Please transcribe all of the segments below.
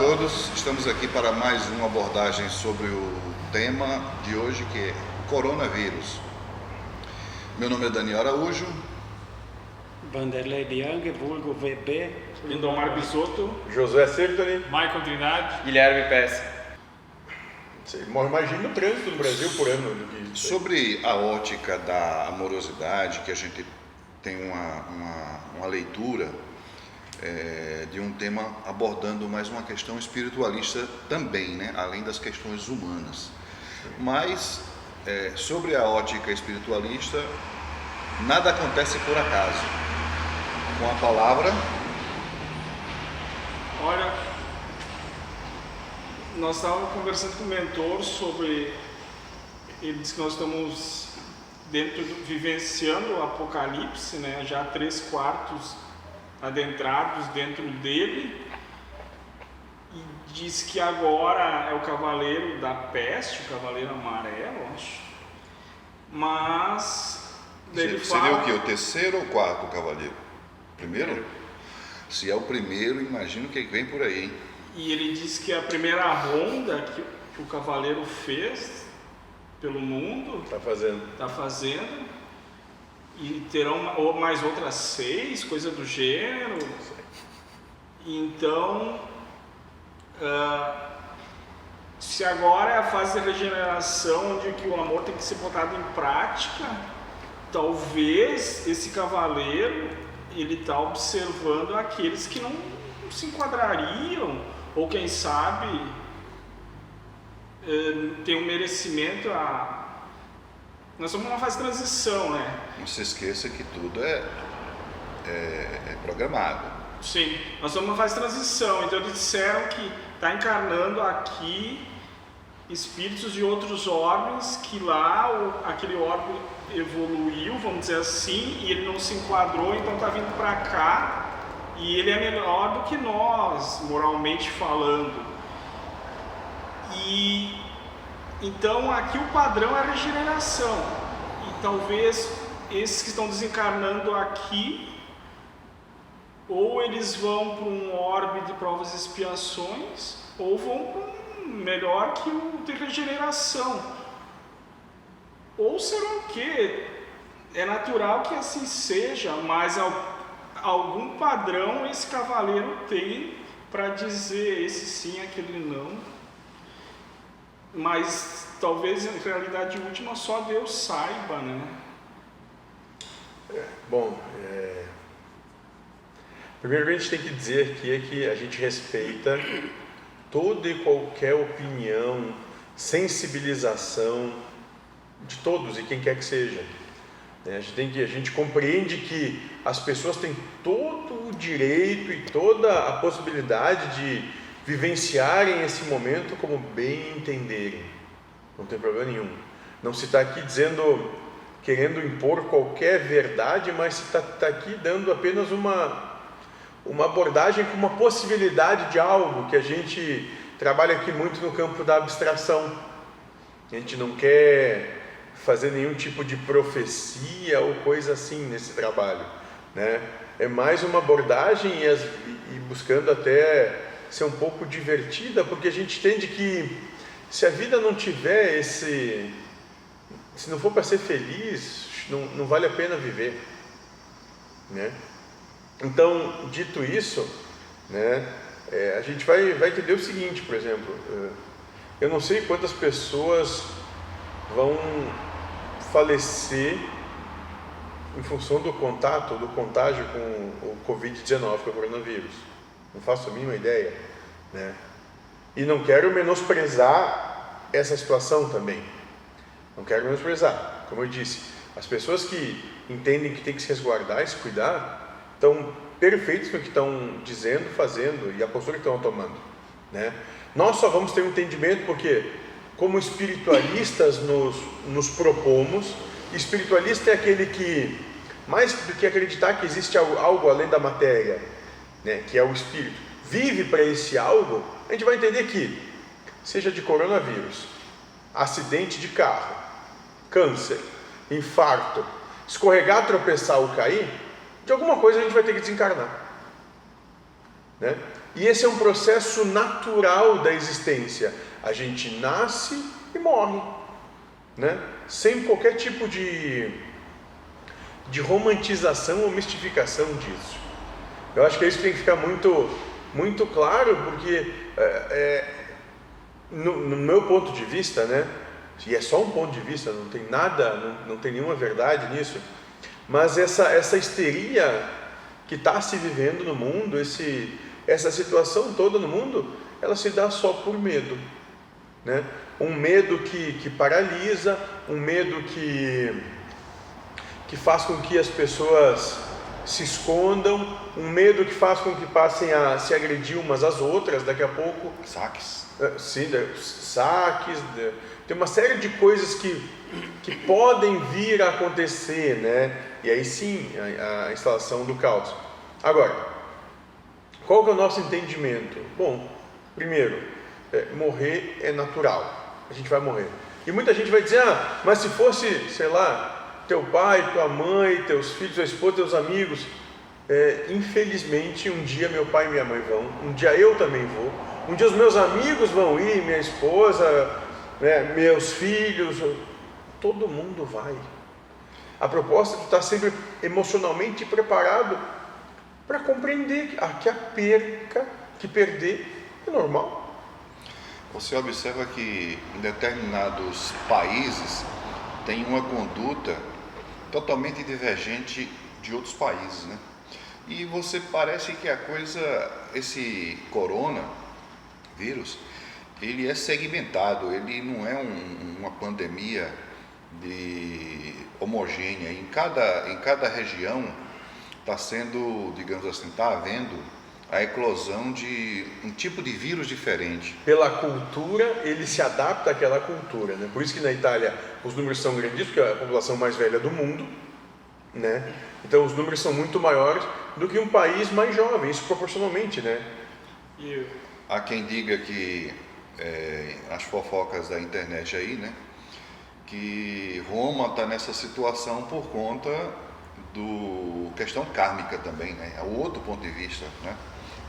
todos, estamos aqui para mais uma abordagem sobre o tema de hoje, que é coronavírus. Meu nome é Daniel Araújo. Vanderlei Bianchi, vulgo VB. Lindomar Bisotto. Josué Sertoli. Maicon Trindade. Guilherme Peça. Você morre mais gente no trânsito no Brasil por ano do que isso. Sobre a ótica da amorosidade, que a gente tem uma leitura de um tema abordando mais uma questão espiritualista também, né? Além das questões humanas. Mas sobre a ótica espiritualista, nada acontece por acaso. Com a palavra... Olha, nós estávamos conversando com o mentor sobre... Ele disse que nós estamos vivenciando o Apocalipse, né? Já 3/4 adentrados dentro dele. E diz que agora é o cavaleiro da peste, o cavaleiro amarelo, acho. Mas... Seria o que? O terceiro ou quarto cavaleiro? Primeiro? Se é o primeiro, imagino que vem por aí, hein? E ele diz que a primeira ronda que o cavaleiro fez pelo mundo... Está fazendo. E terão mais outras 6, coisa do gênero. Então, se agora é a fase de regeneração, onde que o amor tem que ser botado em prática, talvez esse cavaleiro ele está observando aqueles que não se enquadrariam, ou quem sabe tem um merecimento Nós estamos numa fase de transição, né? Não se esqueça que tudo é programado. Sim, nós estamos numa fase de transição, então eles disseram que está encarnando aqui espíritos de outros orbes, que lá aquele orbe evoluiu, vamos dizer assim, e ele não se enquadrou, então está vindo para cá, e ele é melhor do que nós, moralmente falando. E então aqui o padrão é a regeneração, e talvez esses que estão desencarnando aqui, ou eles vão para um orbe de provas e expiações, ou vão para melhor que o de regeneração. Ou será o quê? É natural que assim seja, mas algum padrão esse cavaleiro tem para dizer esse sim, aquele não. Mas talvez em realidade última só Deus saiba, né? Bom, primeiro que a gente tem que dizer aqui é que a gente respeita toda e qualquer opinião, sensibilização de todos e quem quer que seja. A gente compreende que as pessoas têm todo o direito e toda a possibilidade de vivenciarem esse momento como bem entenderem. Não tem problema nenhum. Não se está aqui querendo impor qualquer verdade, mas se está aqui dando apenas uma abordagem com uma possibilidade de algo que a gente trabalha aqui muito no campo da abstração. A gente não quer fazer nenhum tipo de profecia ou coisa assim nesse trabalho, né? É mais uma abordagem e buscando até ser um pouco divertida, porque a gente entende que se a vida não tiver se não for para ser feliz, não vale a pena viver, né? Então, dito isso, né, a gente vai entender o seguinte, por exemplo, eu não sei quantas pessoas vão falecer em função do contato, do contágio com o Covid-19, que é o coronavírus. Não faço a mínima ideia, né? E não quero menosprezar essa situação também. Não quero menosprezar. Como eu disse, as pessoas que entendem que tem que se resguardar e se cuidar estão perfeitos no que estão dizendo, fazendo e a postura que estão tomando, né? Nós só vamos ter um entendimento porque, como espiritualistas, nos propomos. Espiritualista é aquele que, mais do que acreditar que existe algo além da matéria, né, que é o espírito, vive para esse algo. A gente vai entender que, seja de coronavírus, acidente de carro, câncer, infarto, escorregar, tropeçar ou cair, de alguma coisa a gente vai ter que desencarnar, né? E esse é um processo natural da existência. A gente nasce e morre, né? Sem qualquer tipo de romantização ou mistificação disso. Eu acho que isso tem que ficar muito claro, porque no meu ponto de vista, né? E é só um ponto de vista, não tem nada, não tem nenhuma verdade nisso, mas essa histeria que está se vivendo no mundo, essa situação toda no mundo, ela se dá só por medo, né? Um medo que paralisa, um medo que faz com que as pessoas se escondam, um medo que faz com que passem a se agredir umas às outras daqui a pouco. Saques. Sim, saques, tem uma série de coisas que podem vir a acontecer, né? E aí sim, a instalação do caos. Agora, qual que é o nosso entendimento? Bom, primeiro, morrer é natural, a gente vai morrer. E muita gente vai dizer, mas se fosse, sei lá, teu pai, tua mãe, teus filhos, tua esposa, teus amigos, infelizmente um dia meu pai e minha mãe vão, um dia eu também vou, um dia os meus amigos vão ir, minha esposa, né, meus filhos, todo mundo vai. A proposta é tu estar sempre emocionalmente preparado para compreender que a perca, que perder é normal. Você observa que em determinados países tem uma conduta totalmente divergente de outros países, né? E você parece que esse coronavírus, ele é segmentado, ele não é uma pandemia homogênea. Em cada região está sendo, digamos assim, está havendo a eclosão de um tipo de vírus diferente. Pela cultura, ele se adapta àquela cultura, né? Por isso que na Itália os números são grandes, porque é a população mais velha do mundo, né? Então os números são muito maiores do que um país mais jovem, isso proporcionalmente, né? Há quem diga que as fofocas da internet aí, né? Que Roma está nessa situação por conta do questão kármica também, né? É o outro ponto de vista, né?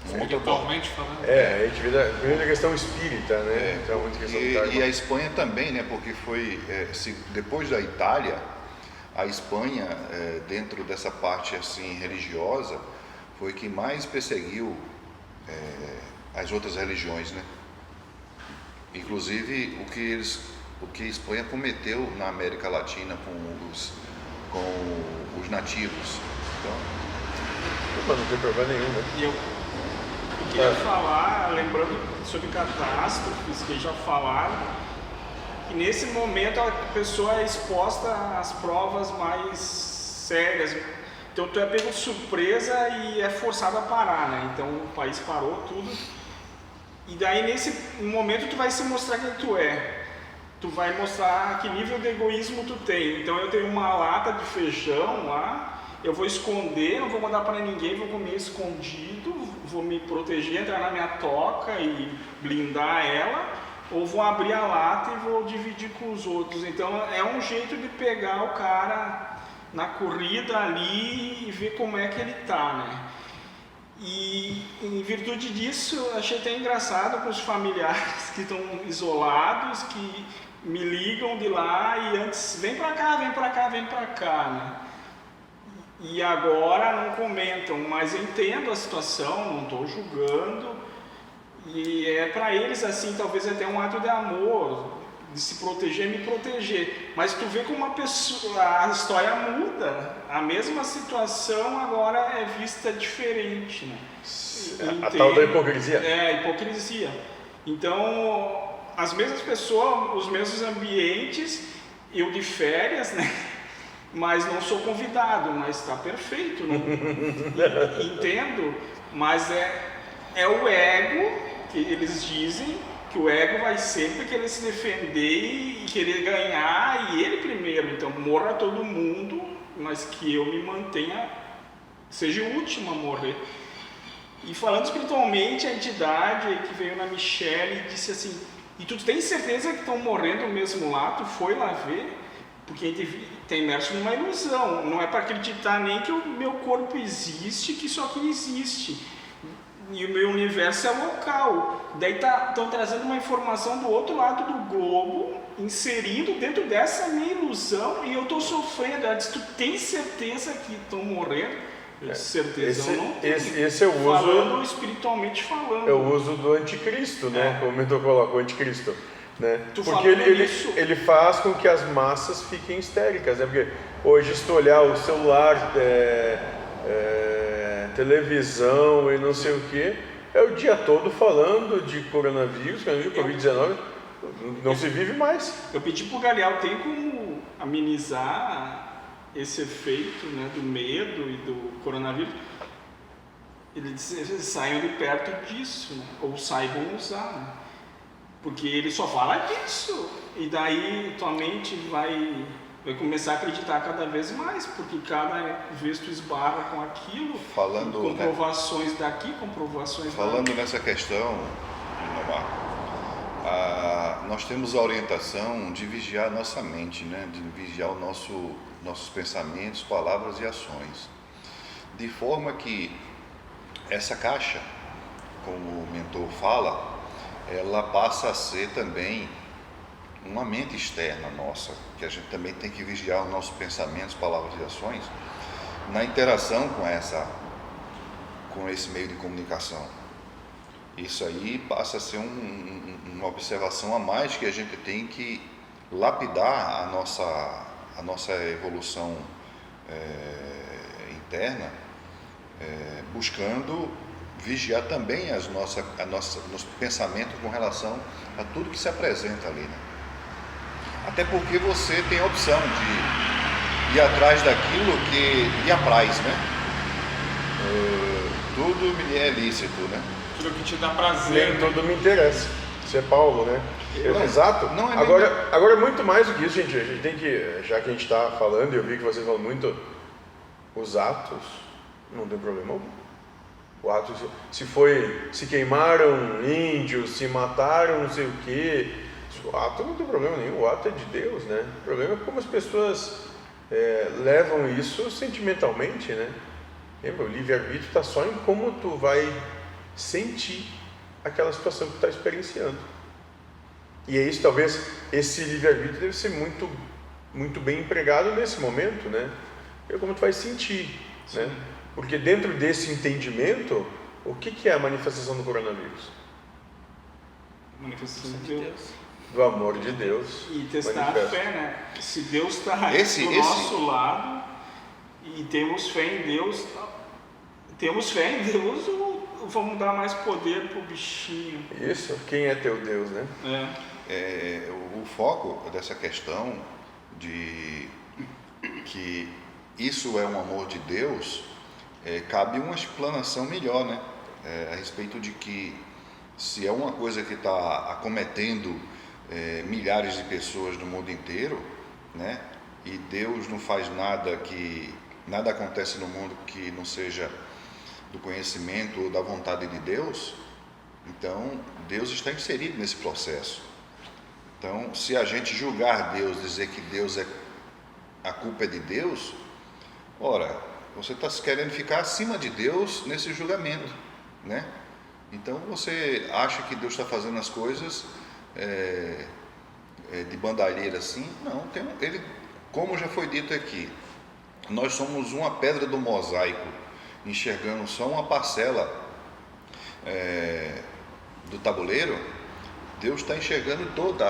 Espiritualmente falando. A gente vê a questão espírita, né? Então, muita questão e a Espanha também, né? Porque foi, depois da Itália, a Espanha, dentro dessa parte assim religiosa, foi que mais perseguiu as outras religiões, né? Inclusive o que a Espanha cometeu na América Latina com os nativos. Então, mas não tem problema nenhum, né? E eu queria falar, lembrando sobre catástrofes que já falaram, que nesse momento a pessoa é exposta às provas mais sérias. Então tu é pego de surpresa e é forçado a parar, né? Então o país parou tudo. E daí nesse momento tu vai se mostrar quem tu é. Tu vai mostrar que nível de egoísmo tu tem. Então eu tenho uma lata de feijão lá, eu vou esconder, não vou mandar para ninguém, vou comer escondido, vou me proteger, entrar na minha toca e blindar ela, ou vou abrir a lata e vou dividir com os outros. Então é um jeito de pegar o cara na corrida ali e ver como é que ele tá, né? E em virtude disso, achei até engraçado com os familiares que estão isolados, que me ligam de lá e antes, vem pra cá, né? E agora não comentam, mas eu entendo a situação, não estou julgando. E é para eles assim, talvez até um ato de amor, de se proteger, me proteger. Mas tu vê como uma pessoa, a história muda, a mesma situação agora é vista diferente, né? A tal da hipocrisia. A hipocrisia. Então, as mesmas pessoas, os mesmos ambientes, eu de férias, né? Mas não sou convidado, mas está perfeito, não? Entendo, mas é o ego, que eles dizem que o ego vai sempre querer se defender e querer ganhar, e ele primeiro, então morra todo mundo, mas que eu me mantenha, seja o último a morrer. E falando espiritualmente, a entidade que veio na Michelle disse assim, e tu tem certeza que estão morrendo mesmo lá? Tu foi lá ver? Porque a gente está imerso numa ilusão, não é para acreditar nem que o meu corpo existe, que isso aqui existe. E o meu universo é local. Daí estão trazendo uma informação do outro lado do globo, inserindo dentro dessa minha ilusão, e eu estou sofrendo. Ela disse, tu tem certeza que estão morrendo? Eu disse, certeza eu não tenho. Esse é o uso... Falando espiritualmente falando. É o uso do anticristo, né? Como o mentor coloca, o anticristo. Né? Porque ele faz com que as massas fiquem histéricas, né? Porque hoje, se tu olhar o celular, televisão e não sei o que, é o dia todo falando de coronavírus, Covid-19, não se vive mais. Eu pedi pro Galeal, tem como amenizar esse efeito, né, do medo e do coronavírus? Ele disse, saiam de perto disso, né? Ou saibam usar, né? Porque ele só fala disso, e daí tua mente vai começar a acreditar cada vez mais, porque cada vez tu esbarra com aquilo, comprovações daqui, comprovações falando nessa questão, nós temos a orientação de vigiar a nossa mente, né? De vigiar nossos pensamentos, palavras e ações, de forma que essa caixa, como o mentor fala, ela passa a ser também uma mente externa nossa, que a gente também tem que vigiar os nossos pensamentos, palavras e ações na interação com esse meio de comunicação. Isso aí passa a ser uma observação a mais que a gente tem que lapidar a nossa evolução interna, buscando vigiar também nossos pensamentos com relação a tudo que se apresenta ali, né? Até porque você tem a opção de ir atrás daquilo que lhe apraz, né? Tudo me é lícito, né? Aquilo que te dá prazer. Nem tudo me interessa. Isso é Paulo, né? Exato. Não é agora, muito mais do que isso, gente. A gente tem que, já que a gente está falando, e eu vi que vocês falam muito, os atos, não tem problema algum. O ato, se queimaram índios, se mataram não sei o quê, o ato não tem problema nenhum, o ato é de Deus, né? O problema é como as pessoas levam isso sentimentalmente, né? Lembra, o livre-arbítrio está só em como tu vai sentir aquela situação que tu está experienciando. E é isso, talvez, esse livre-arbítrio deve ser muito, muito bem empregado nesse momento, né? É como tu vai sentir, né? Porque dentro desse entendimento, o que é a manifestação do coronavírus? Manifestação de Deus. Do amor de Deus. E testar a fé, né? Se Deus está do nosso lado e temos fé em Deus, vamos dar mais poder pro bichinho. Isso, quem é teu Deus, né? O foco dessa questão de que isso é um amor de Deus, cabe uma explanação melhor, né? A respeito de que se é uma coisa que está acometendo milhares de pessoas no mundo inteiro, né? E Deus não faz nada acontece no mundo que não seja do conhecimento ou da vontade de Deus, então Deus está inserido nesse processo. Então, se a gente julgar Deus, dizer que a culpa é de Deus, ora, você está querendo ficar acima de Deus nesse julgamento, né? Então você acha que Deus está fazendo as coisas de bandalheira assim? Não, ele, como já foi dito aqui, nós somos uma pedra do mosaico, enxergando só uma parcela do tabuleiro. Deus está enxergando todo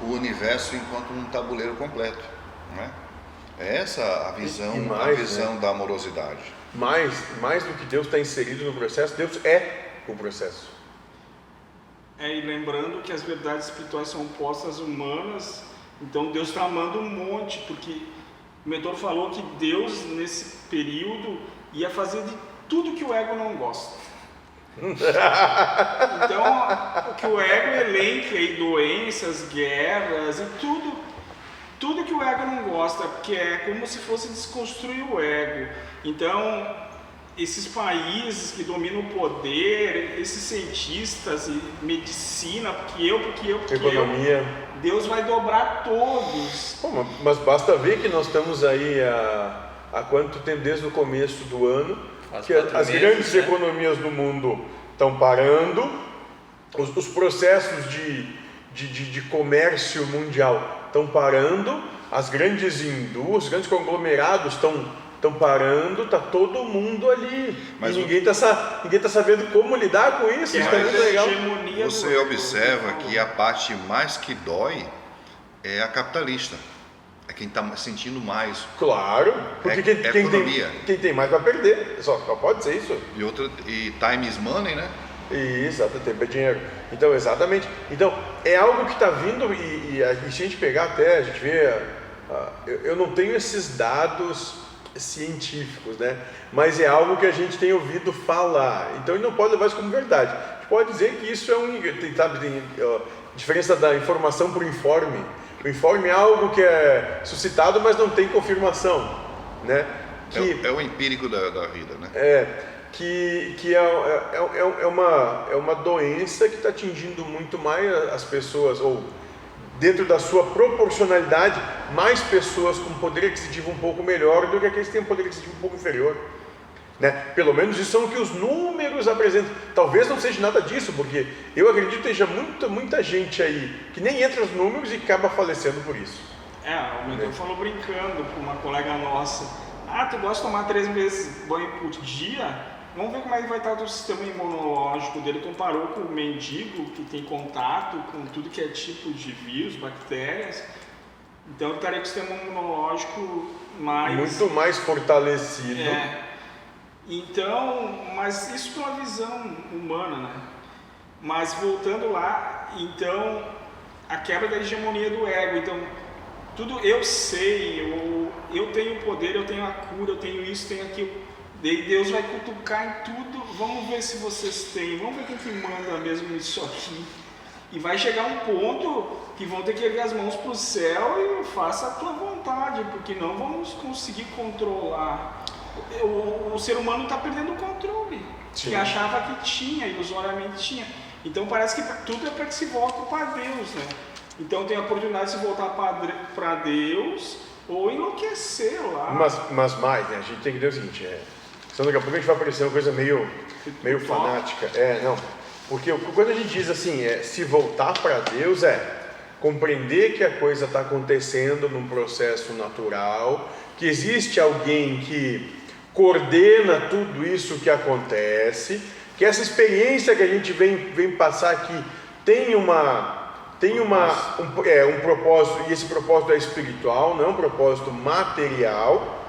o universo enquanto um tabuleiro completo, né? É essa a visão, né? Da amorosidade. Mais do que Deus está inserido no processo, Deus é o processo. E lembrando que as verdades espirituais são opostas humanas, então Deus está amando um monte, porque o mentor falou que Deus, nesse período, ia fazer de tudo que o ego não gosta. Então, o que o ego elenca aí, doenças, guerras e tudo que o ego não gosta, porque é como se fosse desconstruir o ego. Então, esses países que dominam o poder, esses cientistas e medicina, porque economia, Deus vai dobrar todos. Mas basta ver que nós estamos aí há quanto tempo, desde o começo do ano, que as grandes economias do mundo estão parando, os processos de comércio mundial estão parando, as grandes indústrias, os grandes conglomerados estão parando, está todo mundo ali. Mas e ninguém tá sabendo como lidar com isso. Isso é muito legal. Você observa que a parte mais que dói é a capitalista. É quem está sentindo mais. Claro, porque quem tem mais vai perder. Só pode ser isso. E time is money, né? Exato, tempo é dinheiro. Então, exatamente. Então, é algo que está vindo e se a gente pegar até, a gente vê... eu não tenho esses dados científicos, né? Mas é algo que a gente tem ouvido falar. Então, a gente não pode levar isso como verdade. A gente pode dizer que isso tem diferença da informação para o informe. O informe é algo que é suscitado, mas não tem confirmação, né? É o empírico da vida, né? Que é uma doença que está atingindo muito mais as pessoas, ou dentro da sua proporcionalidade, mais pessoas com poder aquisitivo um pouco melhor do que aqueles que têm um poder aquisitivo um pouco inferior. Né? Pelo menos isso são o que os números apresentam. Talvez não seja nada disso, porque eu acredito que esteja muita gente aí que nem entra nos números e acaba falecendo por isso. O mentor falou brincando com uma colega nossa: tu gosta de tomar 3 vezes banho por dia? Vamos ver como é que vai estar o sistema imunológico dele. Comparou com o mendigo, que tem contato com tudo que é tipo de vírus, bactérias. Então ele estaria com o sistema imunológico muito mais fortalecido. Então, mas isso com a visão humana, né? Mas voltando lá, então, a quebra da hegemonia do ego. Então, tudo eu sei, eu tenho poder, eu tenho a cura, eu tenho isso, tenho aquilo. Daí Deus vai cutucar em tudo. Vamos ver se vocês têm, vamos ver quem que manda mesmo isso aqui. E vai chegar um ponto que vão ter que erguer as mãos para o céu e faça a tua vontade, porque não vamos conseguir controlar. O ser humano está perdendo o controle. Sim. Que achava que tinha, ilusoriamente tinha. Então parece que tudo é para que se volte para Deus, né? Então tem a oportunidade de se voltar para Deus ou enlouquecer lá. Mas mais, né? A gente tem que ver o seguinte, senão daqui a pouco a gente vai aparecer uma coisa meio fanática. Não. Porque quando a gente diz assim, se voltar para Deus, compreender que a coisa está acontecendo num processo natural, que existe alguém que coordena tudo isso que acontece, que essa experiência que a gente vem passar aqui tem um propósito, e esse propósito é espiritual, não é um propósito material,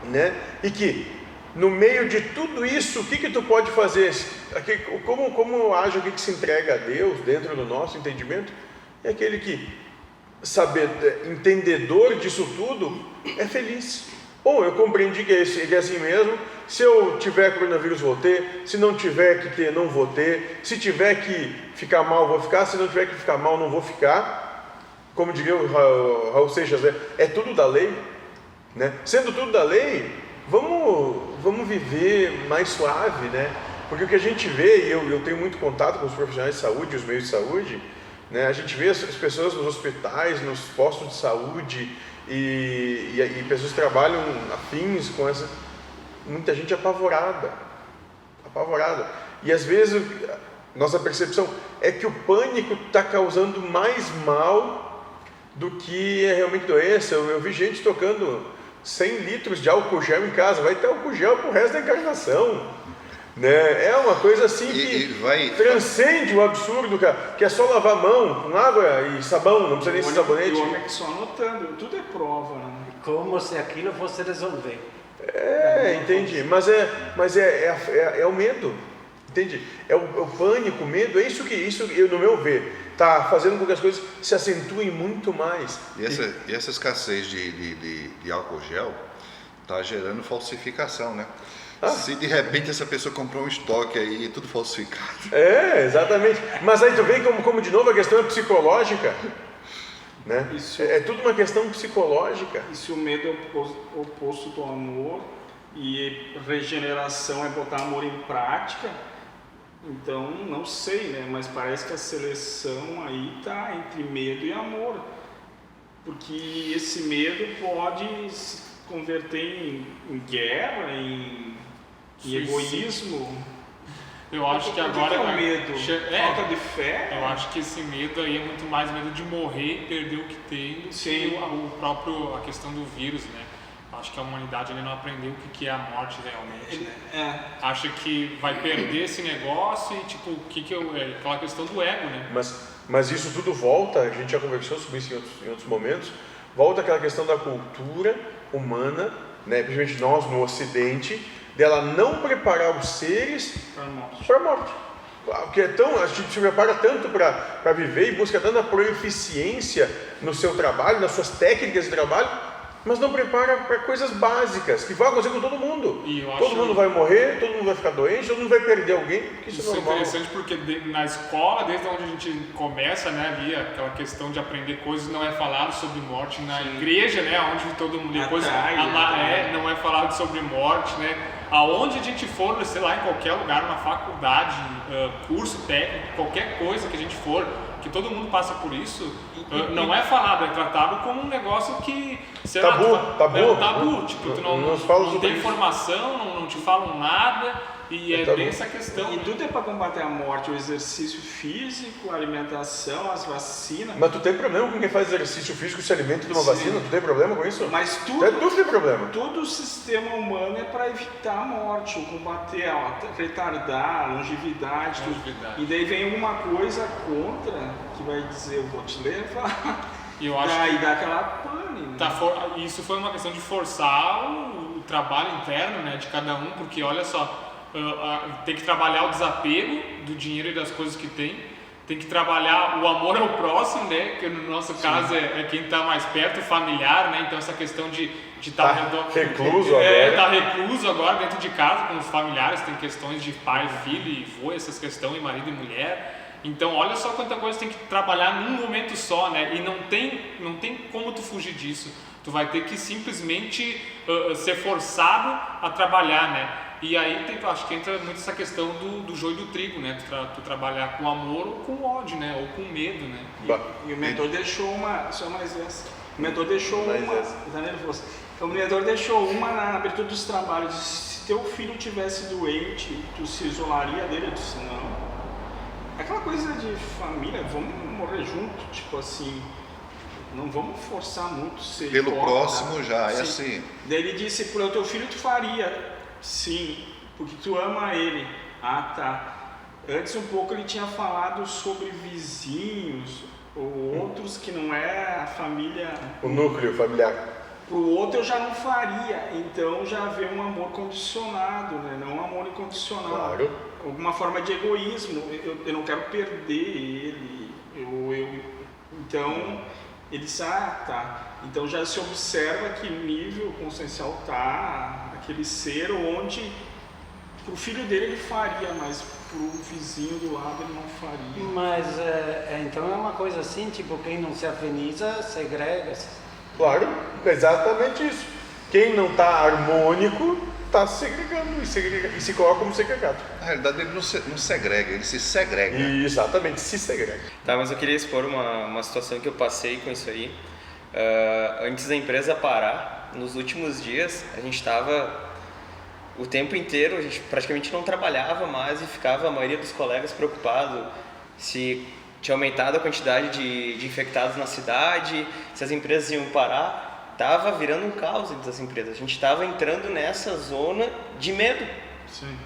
né? E que no meio de tudo isso, o que tu pode fazer? Como age alguém que se entrega a Deus dentro do nosso entendimento? É aquele que, entendedor disso tudo, é feliz. Eu compreendi que é assim mesmo. Se eu tiver coronavírus, vou ter. Se não tiver que ter, não vou ter. Se tiver que ficar mal, vou ficar. Se não tiver que ficar mal, não vou ficar. Como diria o Raul Seixas, é tudo da lei, né? Sendo tudo da lei, vamos viver mais suave, né? Porque o que a gente vê, e eu tenho muito contato com os profissionais de saúde, os meios de saúde, né? A gente vê as pessoas nos hospitais, nos postos de saúde, e pessoas que trabalham afins com essa, muita gente apavorada, e às vezes nossa percepção é que o pânico está causando mais mal do que é realmente doença. Eu vi gente tocando 100 litros de álcool gel em casa, vai ter álcool gel pro resto da encarnação, né? É uma coisa assim que transcende o absurdo, cara, que é só lavar a mão com água e sabão, não precisa nem ser sabonete. O homem é que só anotando, tudo é prova, né? Como se aquilo fosse resolver. Entendi, mas é o medo, entende? É o pânico, o medo, é isso que no meu ver, está fazendo com que as coisas se acentuem muito mais. E essa escassez de álcool gel está gerando falsificação, né? Se de repente essa pessoa comprou um estoque aí, tudo falsificado. Exatamente. Mas aí tu vê como de novo a questão é psicológica, né? É tudo uma questão psicológica. E se o medo é o oposto do amor e regeneração é botar amor em prática, então não sei, né? Mas parece que a seleção aí está entre medo e amor, porque esse medo pode se converter em guerra, em e egoísmo. Eu acho que Por agora que é o medo? Falta de fé? Eu acho que esse medo aí é muito mais medo de morrer e perder o que tem do que a questão do vírus, né? Acho que a humanidade ainda não aprendeu o que é a morte realmente, né? Acha que vai perder esse negócio e tipo, aquela questão do ego, né? Mas isso tudo volta, a gente já conversou sobre isso em outros momentos, volta àquela questão da cultura humana, né? Principalmente nós no Ocidente, dela não preparar os seres para a morte. Porque a gente se prepara tanto para viver e busca tanta proeficiência no seu trabalho, nas suas técnicas de trabalho, mas não prepara para coisas básicas, que vai acontecer com todo mundo. Todo mundo vai morrer, todo mundo vai ficar doente, todo mundo vai perder alguém, porque isso é normal. É interessante porque na escola, desde onde a gente começa, né, ali, aquela questão de aprender coisas, não é falado sobre morte. Na igreja, né, onde todo mundo depois não é falado sobre morte, né. Aonde a gente for, sei lá, em qualquer lugar, na faculdade, curso técnico, qualquer coisa que a gente for, que todo mundo passa por isso, não é falado, é tratado como um negócio que, sei lá, é um tabu, tipo, tu não tem informação, não te falam nada, e é bem essa questão. E tudo é para combater a morte, o exercício físico, a alimentação, as vacinas. Mas tu tem problema com quem faz exercício físico e se alimenta de uma vacina? Tu tem problema com isso? Mas tudo tem problema. Todo o sistema humano é para evitar a morte, ou combater, retardar a longevidade. E daí vem alguma coisa contra, que vai dizer, eu vou te levar. E eu acho que dá aquela pane. Né? Isso foi uma questão de forçar o trabalho interno, né, de cada um, porque olha só, tem que trabalhar o desapego do dinheiro e das coisas que tem que trabalhar o amor ao próximo, né, que no nosso caso é quem está mais perto, familiar, né, então essa questão de estar recluso agora dentro de casa com os familiares, tem questões de pai, filho e vô, essas questões, e marido e mulher. Então olha só quanta coisa tem que trabalhar num momento só, né, e não tem como tu fugir disso, tu vai ter que simplesmente ser forçado a trabalhar, né. E aí acho que entra muito essa questão do joio do trigo, né? Tu trabalhar com amor ou com ódio, né? Ou com medo, né? E o mentor deixou uma. Só mais essa. O mentor deixou uma. Tá nervoso? O mentor deixou uma na abertura dos trabalhos. Se teu filho tivesse doente, tu se isolaria dele? Eu disse, não. Aquela coisa de família, vamos morrer junto, tipo assim. Não vamos forçar muito ser pelo próximo já, é assim. Daí ele disse, pro teu filho tu faria. Sim, porque tu ama ele. Ah, tá. Antes um pouco ele tinha falado sobre vizinhos ou outros que não é a família. O núcleo familiar. Pro outro eu já não faria. Então já vê um amor condicionado, né? Não um amor incondicional. Claro. Alguma forma de egoísmo. Eu não quero perder ele. Então ele disse, tá. Então já se observa que nível consciencial tá aquele ser onde pro filho dele ele faria, mas pro vizinho do lado ele não faria. Mas então é uma coisa assim, tipo, quem não se afiniza, segrega-se. Claro, exatamente isso. Quem não está harmônico está segregando e se coloca como segregado. Na realidade ele não segrega, ele se segrega. Exatamente, se segrega. Tá, mas eu queria expor uma situação que eu passei com isso aí. Antes da empresa parar, nos últimos dias, a gente estava o tempo inteiro, a gente praticamente não trabalhava mais e ficava a maioria dos colegas preocupado se tinha aumentado a quantidade de infectados na cidade, se as empresas iam parar. Estava virando um caos dentro das empresas, a gente estava entrando nessa zona de medo. Sim.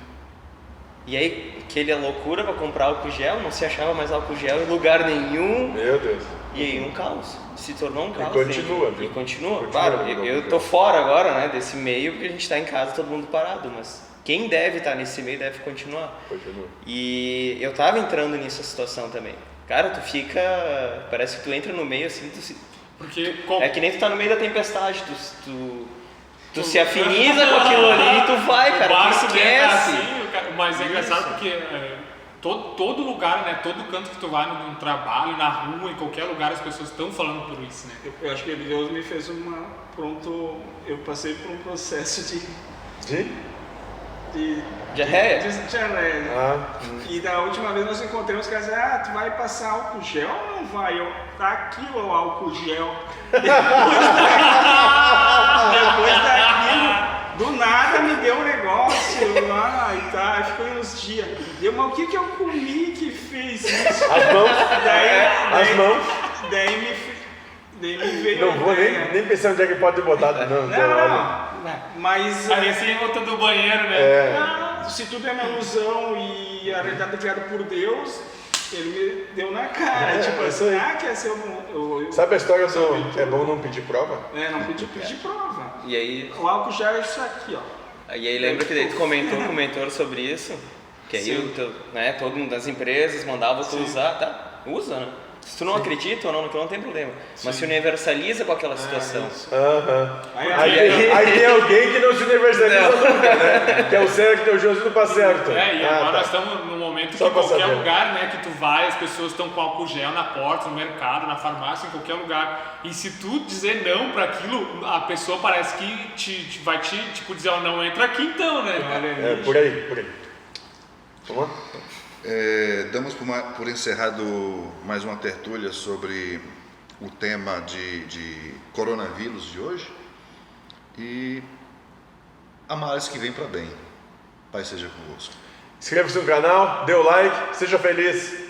E aí, aquela loucura para comprar álcool gel, não se achava mais álcool gel em lugar nenhum. Meu Deus. E aí um caos, se tornou um caos. E continua. Claro, eu tô fora agora, né, desse meio, porque a gente está em casa, todo mundo parado, mas quem deve estar nesse meio deve continuar. Continua. E eu tava entrando nessa situação também. Cara, tu fica, parece que tu entra no meio assim, é que nem tu tá no meio da tempestade, tu se afiniza com aquilo ali e tu vai, cara, tu esquece. Mas é engraçado porque todo lugar, né, todo canto que tu vai no trabalho, na rua, em qualquer lugar, as pessoas estão falando por isso, né? Eu acho que Deus me fez eu passei por um processo de diarreia? De diarreia. E da última vez nós encontramos os caras, tu vai passar álcool gel ou não vai? Tá aqui o álcool gel. Depois daquilo, do nada me deu um negócio lá dia. Mas o que eu comi que fez isso? As mãos. Daí As mãos. Daí me veio. Não vou nem pensar onde é que pode ter botado. Não. Mas. A recém volta do banheiro, né? Se tudo é uma ilusão e a realidade é criada por Deus, ele me deu na cara. Tipo assim, quer ser Sabe a história do é bom não pedir prova? não pedir prova. E aí, O álcool já é isso aqui, ó. e aí lembra que daí tu comentou com o mentor sobre isso? Que aí todo mundo das empresas mandava tu usar, tá? Usa, né? Se tu não acredita ou não, não tem problema. Mas se universaliza com aquela situação. Aí tem alguém que não se universaliza nunca, né? Que é o certo, que é o Josi do Passerto. E agora nós estamos num momento que qualquer lugar, né, que tu vai, as pessoas estão com álcool gel na porta, no mercado, na farmácia, em qualquer lugar. E se tu dizer não para aquilo, a pessoa parece que vai te dizer, não entra aqui então, né? Por aí. Vamos lá? Damos por encerrado mais uma tertúlia sobre o tema de coronavírus de hoje e a males que vem para bem. Pai seja convosco. Inscreva-se no canal, dê o like, seja feliz.